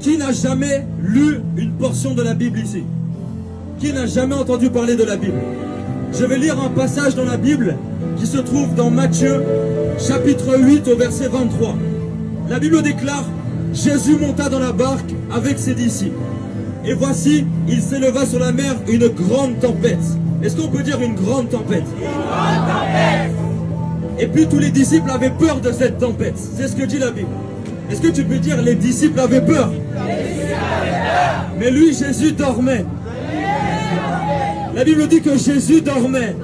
Qui n'a jamais lu une portion de la Bible ici? Qui n'a jamais entendu parler de la Bible? Je vais lire un passage dans la Bible qui se trouve dans Matthieu, chapitre 8, au verset 23. La Bible déclare: Jésus monta dans la barque avec ses disciples. Et voici, il s'éleva sur la mer une grande tempête. Est-ce qu'on peut dire une grande tempête? Une grande tempête! Et puis tous les disciples avaient peur de cette tempête. C'est ce que dit la Bible. Est-ce que tu peux dire les disciples avaient peur? Mais lui, Jésus dormait. La Bible dit que Jésus dormait.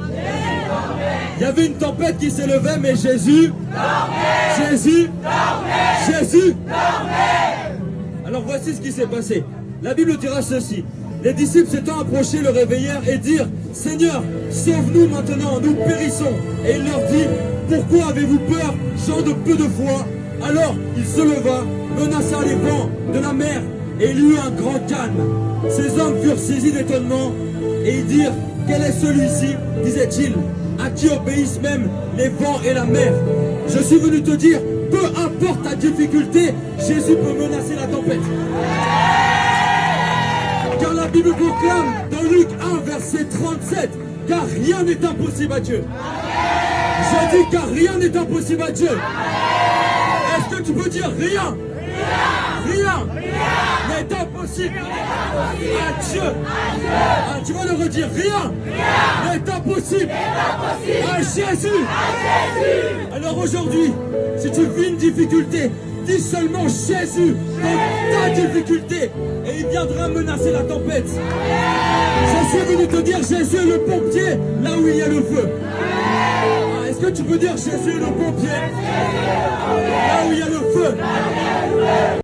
Il y avait une tempête qui s'élevait, mais Jésus dormait. Jésus dormait. Jésus dormait. Alors voici ce qui s'est passé. La Bible dira ceci: les disciples s'étant approchés le réveillèrent et dirent: Seigneur, sauve-nous maintenant, nous périssons. Et il leur dit: pourquoi avez-vous peur, gens de peu de foi? Alors il se leva, menaça les vents de la mer, et il y eut un grand calme. Ces hommes furent saisis d'étonnement, et ils dirent: quel est celui-ci, disait-il, à qui obéissent même les vents et la mer? Je suis venu te dire, peu importe ta difficulté, Jésus peut menacer la tempête. Car la Bible proclame dans Luc 1, verset 37, car rien n'est impossible à Dieu. Je dis car rien n'est impossible à Dieu. Est-ce que tu peux dire rien? Rien n'est impossible à Dieu. Ah, tu vas le redire: rien n'est impossible à Jésus. Alors aujourd'hui, si tu vis une difficulté, dis seulement Jésus dans ta difficulté et il viendra menacer la tempête. Je suis venu te dire: Jésus est le pompier là où il y a le feu. Est-ce que tu peux dire: Jésus est le pompier là où il y a le feu?